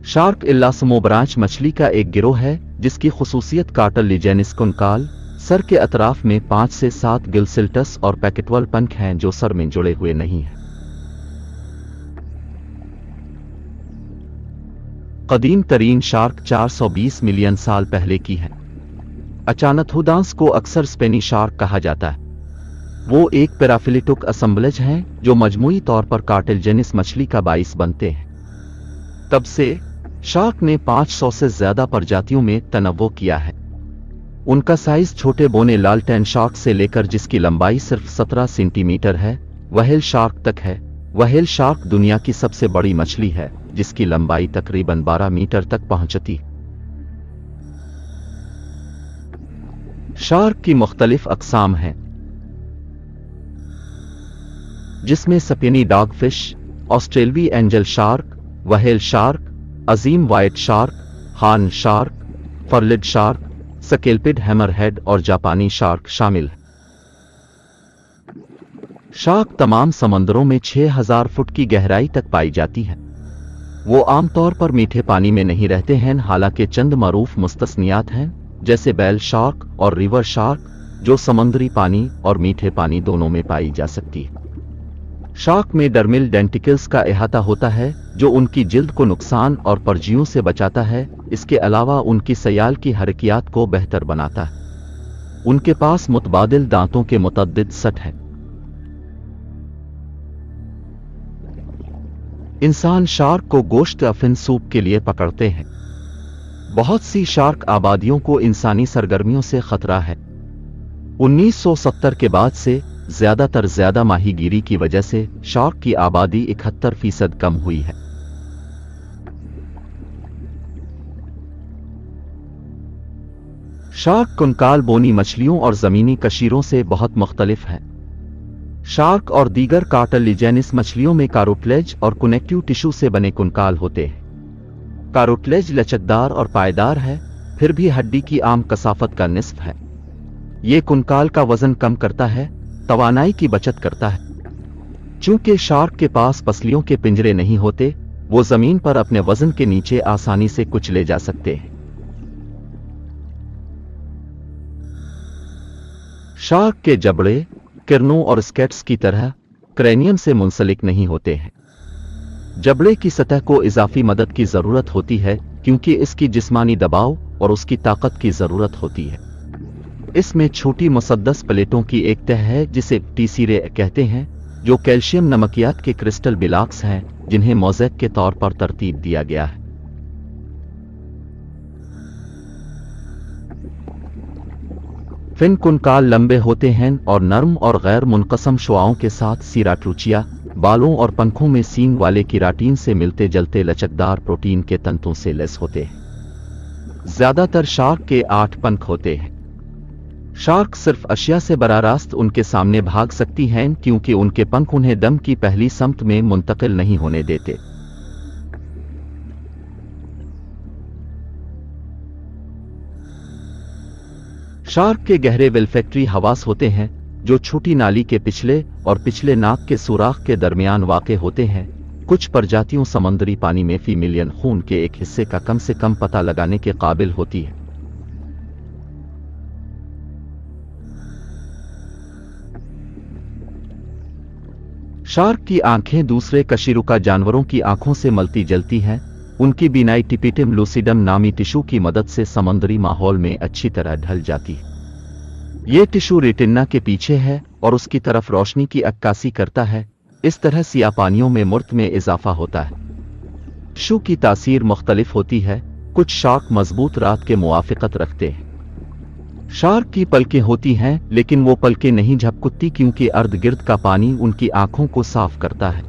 Shark इल्लासमोब्रांच मछली का एक गिरोह है जिसकी खुसूसियत कार्टिलेजिनस कंकाल, सर के अतराफ में 5 से 7 गिलसिल्टस और पैकेटवल पंख हैं जो सर में जुड़े हुए नहीं हैं। कदीम तरीन शार्क 420 मिलियन साल पहले की है। अचानथोडांस को अक्सर स्पेनी शार्क कहा जाता है। वो एक पैराफिलिटिक असेंबलेज हैं जो मजमूई तौर पर कार्टिलेजिनस मछली का बाइस बनते हैं। तब से शार्क ने 500 से ज्यादा प्रजातियों में तनव्वो किया है। उनका साइज छोटे बोने लालटेन शार्क से लेकर जिसकी लंबाई सिर्फ 17 सेंटीमीटर है, व्हेल शार्क तक है। व्हेल शार्क दुनिया की सबसे बड़ी मछली है जिसकी लंबाई तकरीबन 12 मीटर तक पहुंचती। शार्क की मुख्तलिफ अक़साम हैं जिसमें स्पेनी डॉगफिश, ऑस्ट्रेलवी एंजल शार्क, व्हेल शार्क, अजीम white shark, horn shark, frilled shark, scalloped hammerhead और जापानी शार्क शामिल है। शार्क तमाम समंदरों में 6000 फुट की गहराई तक पाई जाती है। वो आमतौर पर मीठे पानी में नहीं रहते हैं, हालांकि चंद मरूफ मुस्तस्नियात हैं जैसे बैल शार्क और रिवर शार्क जो समुद्री पानी और मीठे पानी दोनों में पाई जा सकती है। शार्क में डर्मिल डेंटिकल्स का अहाता होता है जो उनकी जिल्द को नुकसान और परजीवियों से बचाता है। इसके अलावा उनकी सयाल की हरकियात को बेहतर बनाता है। उनके पास मुतबादिल दांतों के मुतअद्दिद सेट हैं। इंसान शार्क को गोश्त या फिन सूप के लिए पकड़ते हैं। बहुत सी शार्क आबादियों को इंसानी सरगर्मियों से खतरा है। 1970 के बाद से ज्यादा माहीगीरी की वजह से शार्क की आबादी 71% कम हुई है। शार्क कंकाल बोनी मछलियों और जमीनी कशीरों से बहुत मुख्तलिफ है। शार्क और दीगर कार्टिलेजिनस मछलियों में कारोटिलेज और कनेक्टिव टिश्यू से बने कंकाल होते हैं। कारोटिलेज लचकदार और पायदार है, फिर भी हड्डी की आम कसाफत का निस्फ है। ये कंकाल का वजन कम करता है, तवानाई की बचत करता है। चूंकि शार्क के पास पसलियों के पिंजरे नहीं होते, वो जमीन पर अपने वजन के नीचे आसानी से कुचले जा सकते हैं। शार्क के जबड़े किरणों और स्केट्स की तरह क्रेनियम से मुंसलिक नहीं होते हैं। जबड़े की सतह को इजाफी मदद की जरूरत होती है क्योंकि इसकी जिस्मानी दबाव और उसकी ताकत की जरूरत होती है। इसमें छोटी मुसद्दस प्लेटों की एक तह है जिसे टीसीरे कहते हैं, जो कैल्शियम नमकियात के क्रिस्टल ब्लॉक्स हैं जिन्हें मोज़ेक के तौर पर तरतीब दिया गया है। फिन कंकाल लंबे होते हैं और नर्म और गैर मुनक़सम शुआओं के साथ सीराटूचिया, बालों और पंखों में सींग वाले कीराटिन से मिलते जलते लचकदार प्रोटीन के तंतुओं से लैस होते हैं। ज्यादातर शार्क के 8 पंख होते हैं। शार्क सिर्फ अशिया से बरारास्त उनके सामने भाग सकती हैं क्योंकि उनके पंख उन्हें दम की पहली समत में मुंतकिल नहीं होने देते। शार्क के गहरे वेल्फेक्टरी हवास होते हैं जो छोटी नाली के पिछले और पिछले नाक के सुराख के दरमियान वाक़े होते हैं। कुछ प्रजातियों समुद्री पानी में फी मिलियन खून के एक हिस्से का कम से कम पता लगाने के काबिल होती है। शार्क की आंखें दूसरे कशीरुका जानवरों की आंखों से मलती जलती हैं। उनकी बीनाई टिपिटम लूसिडम नामी टिश्यू की मदद से समुद्री माहौल में अच्छी तरह ढल जाती है। ये टिश्यू रेटिना के पीछे है और उसकी तरफ रोशनी की अक्कासी करता है। इस तरह सिया पानियों में मुर्त में इजाफा होता है। टिश्यू की तासीर मुख्तलिफ होती है। कुछ शार्क मजबूत रात के मुआफिकत रखते हैं। शार्क की पलकें होती हैं लेकिन वो पलकें नहीं झपकती क्योंकि अर्द गिर्द का पानी उनकी आंखों को साफ करता है।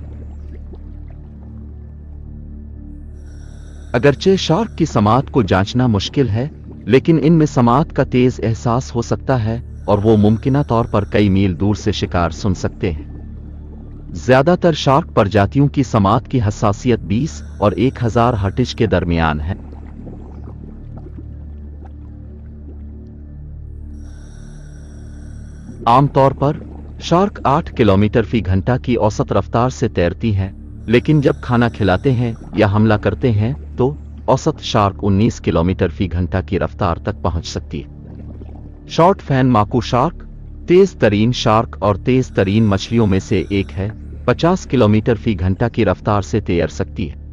अगरचे शार्क की समात को जांचना मुश्किल है, लेकिन इनमें समात का तेज एहसास हो सकता है और वो मुमकिना तौर पर कई मील दूर से शिकार सुन सकते हैं। ज्यादातर शार्क प्रजातियों की समात की हसासियत 20 और 1000 हर्ट्ज के दरमियान है। आमतौर पर शार्क 8 किलोमीटर फी घंटा की औसत रफ्तार से तैरती हैं, लेकिन जब खाना खिलाते हैं या हमला करते हैं तो औसत शार्क 19 किलोमीटर फी घंटा की रफ्तार तक पहुंच सकती है। शॉर्ट फैन माकू शार्क तेज तरीन शार्क और तेज तरीन मछलियों में से एक है, 50 किलोमीटर फी घंटा की रफ्तार से तैर सकती है।